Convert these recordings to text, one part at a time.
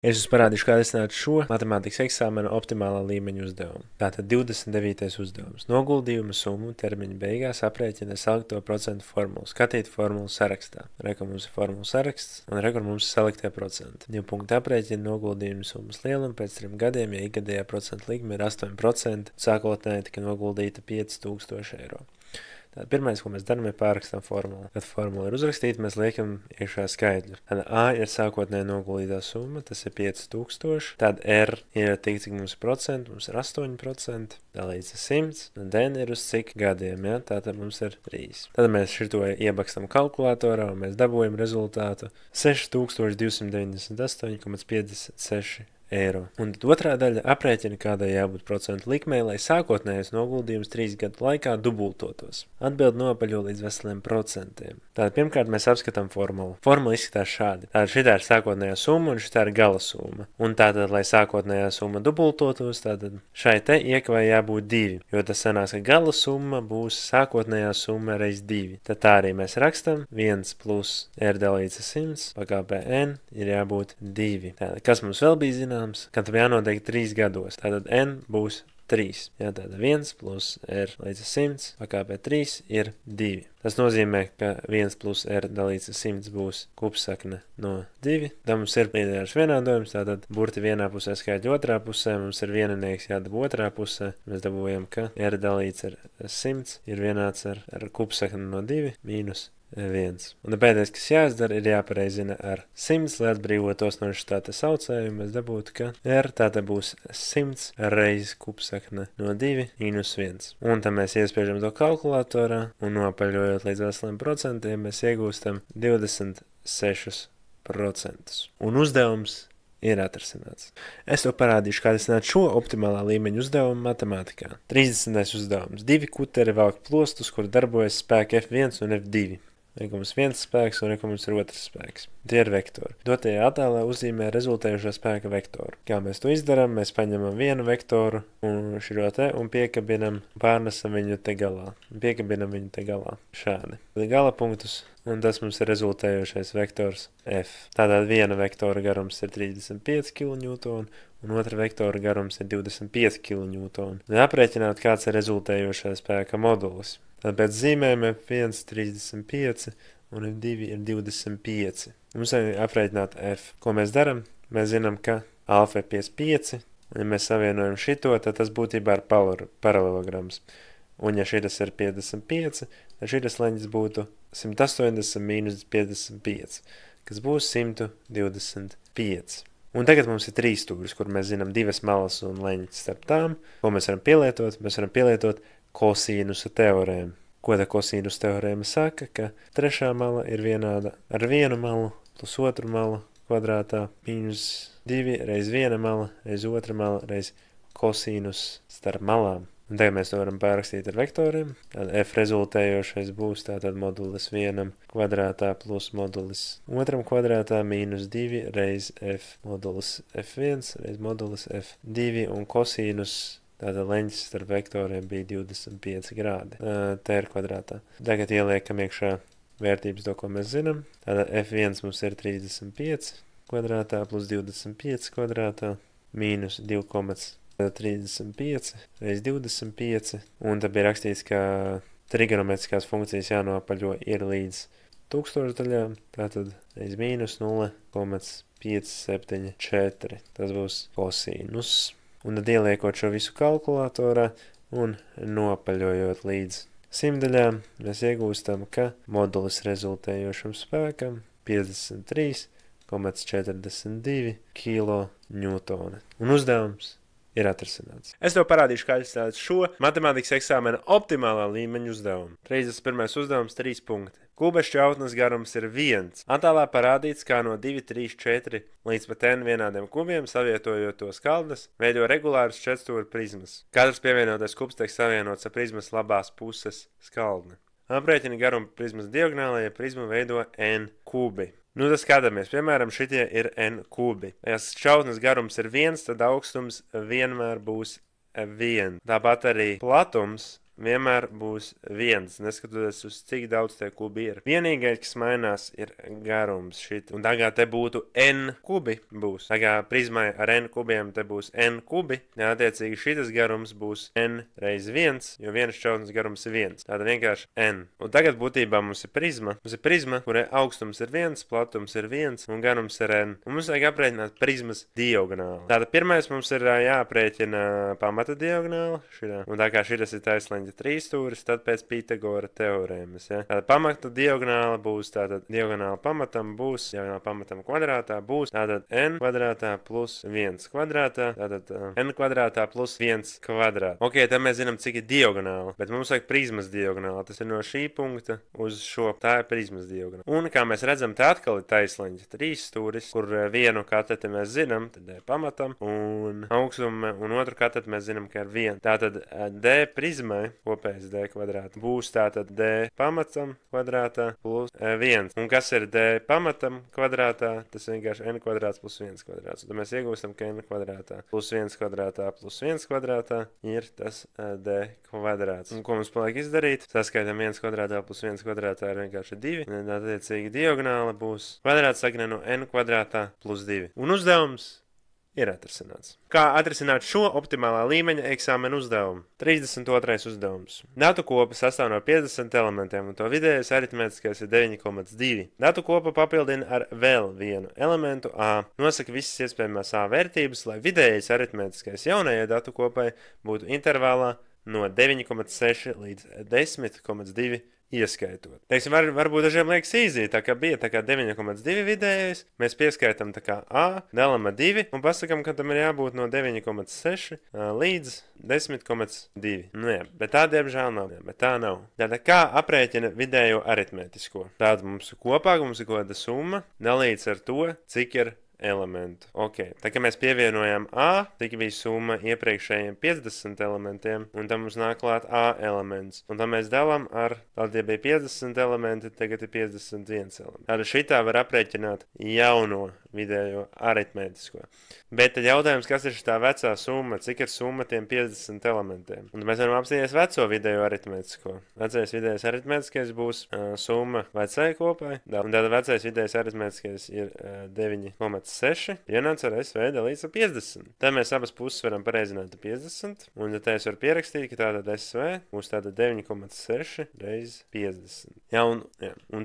Es jums parādīšu, kā risināt šo matemātikas eksāmena optimālā līmeņa uzdevumu. Tātad 29. uzdevums. Noguldījuma summu termiņa beigās aprēķina salikto procentu formulu. Skatīt formulu sarakstā. Rekur mums ir formulu saraksts un rekur mums ir saliktie procenti. 2 punkti aprēķina noguldījuma summas lielumu pēc 3 gadiem, ja ikgadējā procentu likme ir 8%, sākotnēji tika noguldīta 5000 eiro. Tātad pirmais, ko mēs darām, ir pārrakstām formulu. Kad formula ir uzrakstīta, mēs liekam iekšā skaidļu. Tad A ir sākotnēji noguldītā summa, tas ir 5000. Tad R ir tik, cik mums ir procentu, mums ir 8%, dalīts ar 100. Un N ir uz cik gadiem, ja? Tātad mums ir 3. Tad mēs šito iebakstam kalkulatorā un mēs dabūjam rezultātu 6298,56 eiro. Un tad otrā daļa aprēķina, kādai jābūt procentu likmei, lai sākotnējais noguldījums 3 gadu laikā dubultotos. Atbild nopaļo līdz veseliem procentiem. Tātad pirmkārt mēs apskatām formulu. Formula izskatās šādi. Tātad šitā ir sākotnējā summa un šitā ir gala summa. Un tātad, lai sākotnējā summa dubultotos, tātad šai te iekavai jābūt 2, jo tas sanās, ka gala summa būs sākotnējā summa reiz 2. Tad tā arī mēs rakstam 1 plus R dalīts ar 100 pakāpē N ir jābūt 2. Tātad, kas mums vēl bija zināms? Ka tam jānotiek 3 gados. Tātad N būs 3. Jā, tātad 1 plus R līdz 100 pakāpē 3 ir 2. Tas nozīmē, ka 1 plus R dalīts ar 100 būs kupsakne no 2. Tad mums ir lineārs vienādojums, tātad burti vienā pusē skaitļi otrā pusē, mums ir vieninieks jādabū otrā pusē. Mēs dabūjam, ka R dalīts ar 100 ir vienāds ar kupsakne no 2 mīnus 1. Un pēdējais, kas jāizdara, ir jāpareizina ar 100, lai atbrīvotos no šitā te saucējuma. Mēs dabūtu, ka R tātad būs 100 reiz kupsakne no 2 mīnus 1. Un tad mēs iespiežam to kalkulatorā un nopaļojot līdz veseliem procentiem, mēs iegūstam 26%. Un uzdevums ir atrasināts. Es to parādīšu, kā risināt šo optimālā līmeņa uzdevumu matemātikā. 30. uzdevums. 2 kuteri velk plostus, kur darbojas spēki F1 un F2. Mums viens spēks un mums ir otrs spēks. Tie ir vektori. Dotajā attēlā uzzīmē rezultējušā spēka vektoru. Kā mēs to izdarām? Mēs paņemam vienu vektoru un širo te un piekabinam, pārnesam viņu te galā. Šādi. Gala punktus. Un tas mums ir rezultējošais vektors F. Tātad viena vektora garums ir 35 kN un otra vektora garums ir 25 kN. Aprēķināt, kāds ir rezultējošais spēka modulis. Tad pēc zīmēm F1 35 un F2 ir 25. Mums ir aprēķināt F. Ko mēs darām? Mēs zinām, ka alfa ir 55, un ja mēs savienojam šito, tad tas būtībā ir paralelograms. Un ja šitas ir 55, tad šitas leņķis būtu 180 mīnus 55, kas būs 125. Un tagad mums ir 3 stūris, kur mēs zinām 2 malas un leņķis starp tām. Ko mēs varam pielietot? Mēs varam pielietot kosīnusa teorēmu. Ko tā kosīnusa teorēma saka? Ka trešā mala ir vienāda ar vienu malu plus otru malu kvadrātā mīnus 2 reiz viena mala reiz otra mala reiz kosīnus starp malām. Un tagad mēs to varam pārrakstīt ar vektoriem. Tad F rezultējošais būs tātad modulis 1 kvadrātā plus modulis 2 kvadrātā mīnus 2 reiz F modulis F1 reiz modulis F2 un kosīnus. Tātad leņķis starp vektoriem bija 25 grādi tēra kvadrātā. Tagad ieliekam iekšā vērtības to, ko mēs zinām. Tātad F1 mums ir 35 kvadrātā plus 25 kvadrātā mīnus 2,35 reiz 25. Un tad bija rakstīts, ka trigonometriskās funkcijas jānopaļo ir līdz 1000 daļām. Tātad reiz mīnus 0,574. Tas būs kosīnus. Un tad ieliekot šo visu kalkulatorā un nopaļojot līdz 100 daļām, mēs iegūstam, ka modulis rezultējošam spēkam 53,42 kN. Un uzdevums ir atrasināts. Es to parādīšu, kā izstrādāt šo matemātikas eksāmena optimālā līmeņa uzdevumu. 31. uzdevums 3 punkti. Kuba šķautnes garums ir 1. Attēlā parādīts, kā no 2, 3, 4 līdz pat n vienādiem kubiem, savietojot to skaldnes, veido regulārus četrstūra prizmas. Katrs pievienotais kubs tiek savienots ar prizmas labās puses skaldni. Aprēķina garumu prizmas diagonālā, ja prizma veido n kubi. Nu, tas skatāmies. Piemēram, šitie ir n kubi. Ja šķautnes garums ir 1, tad augstums vienmēr būs 1. Tāpat arī platums vienmēr būs 1, neskatoties uz cik daudz tie kubi ir. Vienīgais, kas mainās, ir garums šit. Un tagad te būtu n kubi būs. Tagad prizmai ar n kubiem te būs n kubi. Jā, attiecīgi šitas garums būs n reiz 1, jo vienas šķautnes garums ir 1. Tātad vienkārši n. Un tagad būtībā mums ir prizma. Mums ir prizma, kurai augstums ir 1, platums ir 1 un garums ir n. Un mums vajag aprēķināt prizmas diagonāli. Tātad pirmais mums ir jāaprēķina pamata diagonāli. Šitā. Un tā kā šitas ir taisnleņķa 3 stūris, tad pēc Pitagora teorēmas. Ja? Tātad pamata diagonāli būs, tātad diagonāli pamatam būs, diagonāli pamatam kvadrātā būs, tātad n kvadrātā plus 1 kvadrātā, tātad n kvadrātā plus 1 kvadrātā. Ok, tad mēs zinām, cik ir diagonāli, bet mums vajag prizmas diagonāli. Tas ir no šī punkta uz šo. Tā ir prizmas diagonāli. Un kā mēs redzam, tā atkal ir taisnleņķa 3 stūris, kur vienu kateti mēs zinām, tad d pamatam, un augstumu un otru kateti mēs zinām, ka ir 1. Tātad d prizmai kopējais d kvadrātā būs tātad d pamatam kvadrātā plus 1. Un kas ir d pamatam kvadrātā? Tas vienkārši n kvadrāts plus 1 kvadrāts. Tad mēs iegūstam, ka n kvadrātā plus 1 kvadrātā plus 1 kvadrātā ir tas d kvadrāts. Un ko mums paliek izdarīt? Saskaitam 1 kvadrātā plus 1 kvadrātā ir vienkārši 2. Un attiecīgi diagonāli būs kvadrāts sakne no n kvadrātā plus 2. Un uzdevums ir atrisināts. Kā atrisināt šo optimālā līmeņa eksāmena uzdevumu? 32. uzdevums. Datu kopa sastāv no 50 elementiem, un to vidējais aritmētiskais ir 9,2. Datu kopa papildina ar vēl vienu elementu A. Nosaka visas iespējamās A vērtības, lai vidējais aritmētiskais jaunajai datu kopai būtu intervālā no 9,6 līdz 10,2 ieskaitot. Teiksim, varbūt dažiem liekas īzī, tā kā bija 9,2 vidējais, mēs pieskaitām tā kā A, dalam ar 2 un pasakam, ka tam ir jābūt no 9,6 līdz 10,2. Nu jā, bet tā diemžēl nav. Bet tā nav. Tātad kā aprēķina vidējo aritmētisko? Tātad mums kopā mums ir kaut kāda summa dalīts ar to, cik ir elementu. Ok, tā kā mēs pievienojam A, tik bija summa iepriekšējiem 50 elementiem, un tam mums nāk klāt A elements. Un tam mēs dalām ar, tad ja bija 50 elementi, tagad ir 51 elementi. Tātad šitā var aprēķināt jauno vidējo aritmētisko. Bet tad jautājums, kas ir šitā vecā summa, cik ir summa tiem 50 elementiem? Un mēs varam apstīties veco vidējo aritmētisko. Vecais vidējais aritmētiskais būs summa vecai kopai, un tātad vecais vidējais aritmētiskais ir 9,6, ienāc ar SV dalīts ar 50. Tad mēs abas puses varam pareizināt ar 50, un tad es varu pierakstīt, ka tātad SV būs tātad 9,6 reiz 50. Jā, un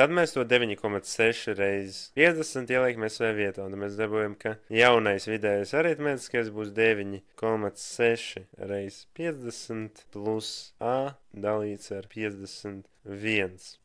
tad mēs to 9,6 reiz 50 ieliekam SV vietā, un tad mēs dabūjam, ka jaunais vidējais aritmētiskais būs 9,6 reiz 50 plus A dalīts ar 51.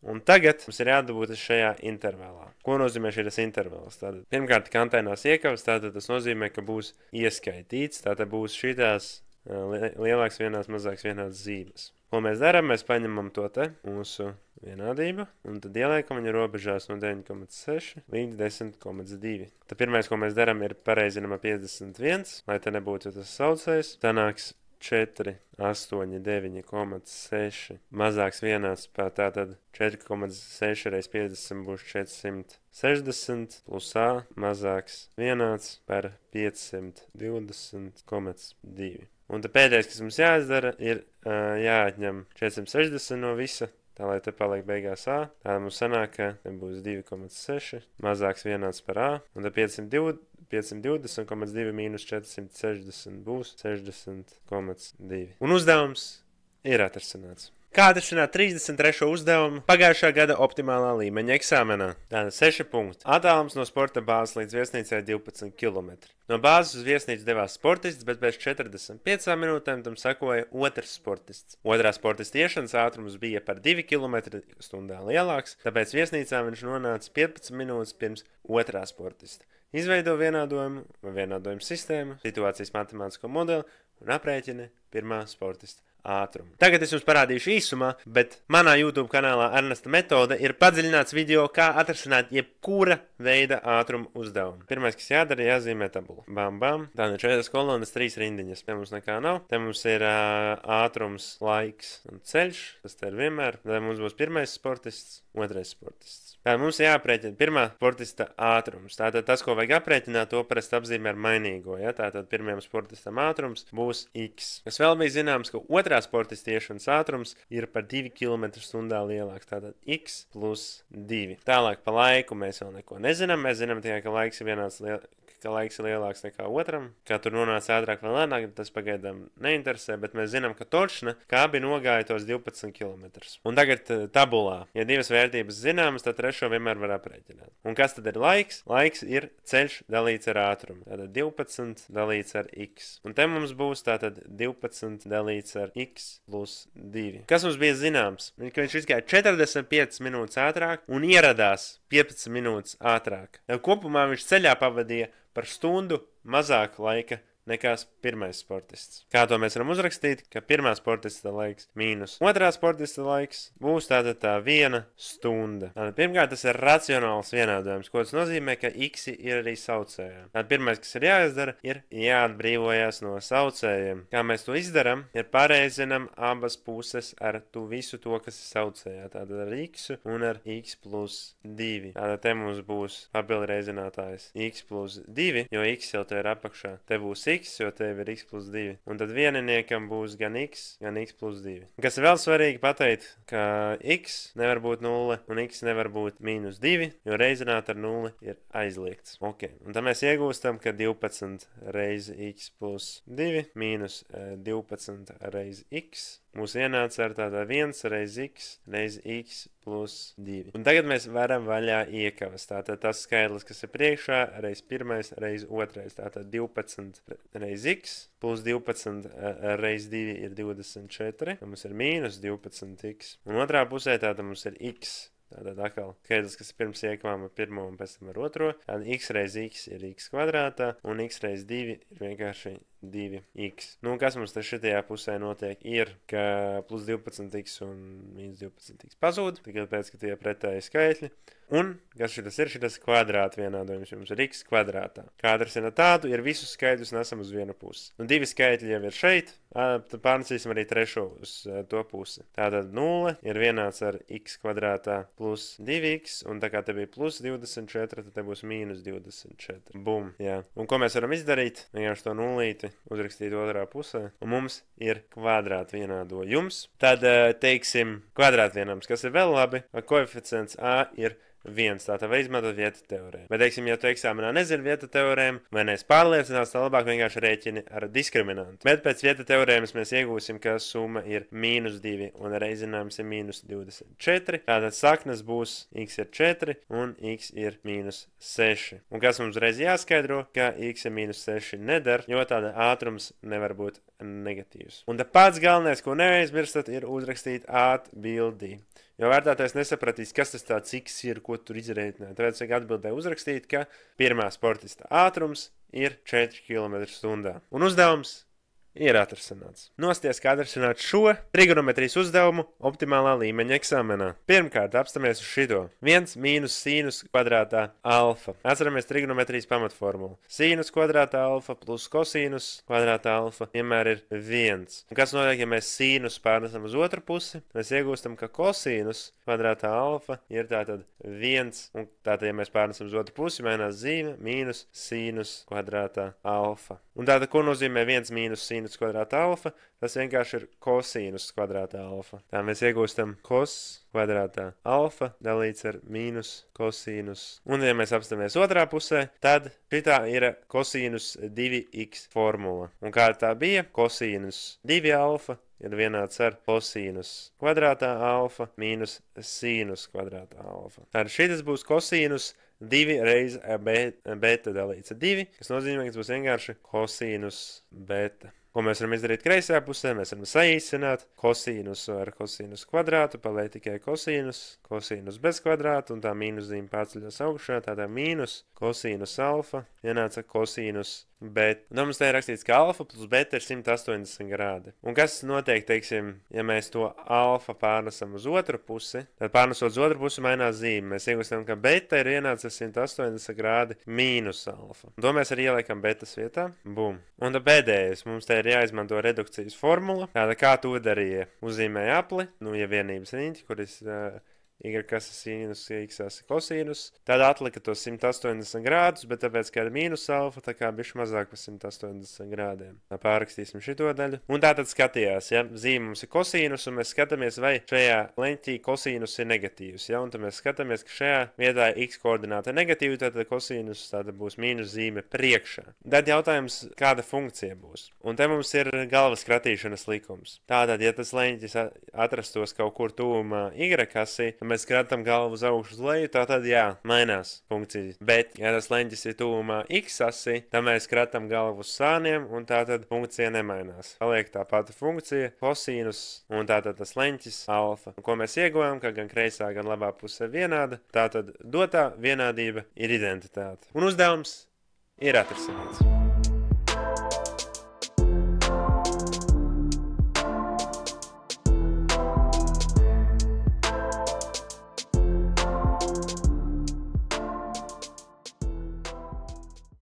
Un tagad mums ir jādabūt šajā intervālā. Ko nozīmē šis intervāls? Tātad, pirmkārt, kantēnās iekavas, tātad tas nozīmē, ka būs ieskaitīts, tātad būs šitās lielāks vienās, mazāks vienās zīmes. Ko mēs darām? Mēs paņemam to te, mūsu vienādību, un tad ieliekam viņa robežās no 9,6 līdz 10,2. Tad pirmais, ko mēs darām, ir pareizinam ar 51, lai te nebūtu tas saucējs. Sanāks 4, 8, 9,6 mazāks vienāds par tātad 4,6 reiz 50 būs 460 plus A mazāks vienāds par 520,2. Un tad pēdējais, kas mums jāizdara, ir jāatņem 460 no visa, tā lai te paliek beigās A. Tā mums sanāk, ka te būs 2,6 mazāks vienāds par A, un tad 520,2 mīnus 460 būs 60,2. Un uzdevums ir atrisināts. Kā atrisināt 33. uzdevumu pagājušā gada optimālā līmeņa eksāmenā? Tātad 6 punkti. Attālums no sporta bāzes līdz viesnīcai 12 km. No bāzes uz viesnīcu devās sportists, bet pēc 45 minūtēm tam sekoja otrs sportists. Otrā sportista iešanas ātrums bija par 2 km/h lielāks, tāpēc viesnīcā viņš nonāca 15 minūtes pirms otrā sportista. Izveido vienādojumu vai vienādojumu sistēmu, situācijas matemātisko modeli un aprēķina pirmā sportista ātrumu. Tagad es jums parādīšu īsumā, bet manā YouTube kanālā Ernesta metode ir padziļināts video, kā atrisināt jebkura veida ātrumu uzdevumu. Pirmais, kas jādara, jāzīmē tabula. Bam, bam. Tātad 4 kolonas, 3 rindiņas. Te mums nekā nav. Te mums ir ātrums, laiks un ceļš. Tas te ir vienmēr. Tad mums būs pirmais sportists, otrais sportists. Tātad mums jāaprēķina pirmā sportista ātrums. Tātad tas, ko vajag aprēķināt, to parasti apzīmē ar mainīgo. Ja? Tātad pirmajam sportistam ātrums būs x. Kas vēl bija zināms, ka otrā sportista iešanas ātrums ir par 2 km/h lielāks. Tātad x plus 2. Tālāk pa laiku mēs vēl neko nezinām. Mēs zinām tikai, ka laiks ir lielāks nekā otram. Kā tur nonāca ātrāk vai lēnāk, tas pagaidām neinteresē, bet mēs zinām, ka točna kābi nogāja tos 12 km. Un tagad tabulā, ja divas vērtības zināmas, tad trešo vienmēr var aprēķināt. Un kas tad ir laiks? Laiks ir ceļš dalīts ar ātrumu. Tātad 12 dalīts ar x. Un te mums būs tātad 12 dalīts ar x plus 2. Kas mums bija zināms? Ka viņš izgāja 45 minūtes ātrāk un ieradās 15 minūtes ātrāk. Kopumā viņš ceļā pavadīja par stundu mazāk laika nekā pirmais sportists. Kā to mēs varam uzrakstīt, ka pirmā sportista laiks mīnus otrā sportista laiks būs tātad tā 1 stunda. Tātad pirmkārt tas ir racionāls vienādojums, ko tas nozīmē, ka x ir arī saucējā. Tātad pirmais, kas ir jāizdara, ir jāatbrīvojas no saucējiem. Kā mēs to izdaram, ir pareizinam abas puses ar visu to, kas ir saucējā. Tātad ar x un ar x plus 2. Tātad te mums būs papildu reizinātājs x plus 2, jo x jau te ir apakšā. Te būs x, jo tev ir x plus 2. Un tad vieniniekam būs gan x plus 2. Kas ir vēl svarīgi pateikt, ka x nevar būt 0 un x nevar būt mīnus 2, jo reizināt ar 0 ir aizliegts. Ok, un tad mēs iegūstam, ka 12 reizi x plus 2 mīnus 12 reizi x. Mums ienāca ar tātad 1 reizi x plus 2. Un tagad mēs varam vaļā iekavas. Tātad tas skaitlis, kas ir priekšā, reiz pirmais, reiz otrais. Tātad 12 reizi x plus 12 reizi 2 ir 24. Mums ir mīnus 12x. Un otrā pusē tātad mums ir x. Tātad atkal skaitlis, kas ir pirms iekavām ar pirmo un pēc tam ar otro. Tātad x reizi x ir x kvadrātā un x reizi 2 ir vienkārši 2x. Nu, kas mums te šitajā pusē notiek ir, ka plus 12x un mīnus 12x pazūd, tikai pēc, ka tie pretēji skaitļi. Un, kas šitas ir? Šitas kvadrāta vienādojums, jums ir x kvadrātā. Kādrs ir tādu, ir visus skaitļus nesam uz vienu pusi. Un divi skaitļi jau ir šeit, tad pārnesīsim arī trešo uz to pusi. Tātad 0 ir vienāds ar x kvadrātā plus 2x, un tā kā te bija plus 24, tad te būs mīnus 24. Bum, jā. Un ko mēs varam izdarīt? Vienkārši to nulīti uzrakstīt otrā pusē, un mums ir kvadrāta vienādojums. Tad, teiksim, kvadrāta vienādojums, kas ir vēl labi, koeficients a ir 1. Tātad var izmantot vieta teorēmu. Bet, teiksim, ja tu eksāmenā nezini vieta teorēmu, vai neesi pārliecināts, tad labāk vienkārši rēķini ar diskriminantu. Bet pēc vieta teorēmas mēs iegūsim, ka summa ir mīnus 2 un reizinājums ir mīnus 24. Tātad saknes būs x ir 4 un x ir mīnus 6. Un kas mums reiz jāskaidro, ka x ir mīnus 6 nedara, jo tāda ātrums nevar būt negatīvs. Un tā pats galvenais, ko neaizmirstat, ir uzrakstīt atbildi. Jo vērtētājs nesapratīs, kas tas tāds x ir, ko tur izrēķināt. Tāpēc vajag atbildē uzrakstīt, ka pirmā sportista ātrums ir 4 km/h. Un uzdevums ir atrasināts. Nosties, kā atrasināt šo trigonometrijas uzdevumu optimālā līmeņa eksāmenā. Pirmkārt, apstamies uz šito. 1 mīnus sīnus kvadrātā alfa. Atceramies trigonometrijas pamatformulu. Sīnus kvadrātā alfa plus kosīnus kvadrātā alfa vienmēr ir 1. Un kas notiek, ja mēs sīnus pārnesam uz otru pusi? Mēs iegūstam, ka kosīnus kvadrātā alfa ir tātad 1. Un tātad, ja mēs pārnesam uz otru pusi, mainās zīme mīnus sīnus kvadrātā alfa. Un tātad, ko nozīmē 1 mīnus sīnus kvadrātā alfa? Tas vienkārši ir kosīnus kvadrātā alfa. Tā mēs iegūstam kos kvadrātā alfa dalīts ar mīnus kosīnus. Un, ja mēs apstāmies otrā pusē, tad šitā ir kosīnus 2x formula. Un kā tā bija? Kosīnus 2 alfa ir vienāds ar kosīnus kvadrātā alfa mīnus sīnus kvadrātā alfa. Tātad šitas būs kosīnus 2 reiz beta dalīts ar 2, kas nozīmē, ka būs vienkārši kosīnus beta. Ko mēs varam izdarīt kreisajā pusē? Mēs varam saīsināt kosīnus ar kosīnus kvadrātu, paliek tikai kosīnus bez kvadrātu, un tā mīnuszīme pārceļas augšā, tātad mīnus kosīnus alfa, ienāca kosīnus beta. Un mums te ir rakstīts, ka alfa plus beta ir 180 grādi. Un kas notiek, teiksim, ja mēs to alfa pārnesam uz otru pusi, tad pārnesot uz otru pusi mainās zīme. Mēs iegūstam, ka beta ir ienācis 180 grādi mīnus alfa. Un to mēs arī ieliekam betas vietā. Bum. Un tad pēdējais, mums te ir jāizmanto redukcijas formula. Tāda kā to darīja, uzzīmēja apli, ja vienības riņķi, kuras y kas ir sīnus, x ir kosīnus. Tad atlika to 180 grādus, bet tāpēc, ka ir mīnus alfa, tā kā bišķi mazāk par 180 grādiem. Pārrakstīsim šito daļu. Un tātad skatījās, ja zīme mums ir kosīnus, un mēs skatāmies, vai šajā leņķī kosīnus ir negatīvs. Ja? Un tad mēs skatāmies, ka šajā vietā x koordināta ir negatīva, tad kosīnus tātad būs mīnus zīme priekšā. Tad jautājums, kāda funkcija būs. Un te mums ir galvas kratīšanas likums. Tātad, ja tas leņķis atrastos kaut kur tuvumā y-asī, mēs skatām galvu uz augšu uz leju, tad jā, mainās funkcija. Bet, ja tas leņķis ir tuvumā x-asī, tad mēs skatām galvu uz sāniem, un tātad funkcija nemainās. Paliek tā pati funkcija, kosīnus, un tātad tas leņķis alfa. Un ko mēs ieguvām, ka gan kreisā, gan labā pusē vienāda, tātad dotā vienādība ir identitāte. Un uzdevums ir atrisināts.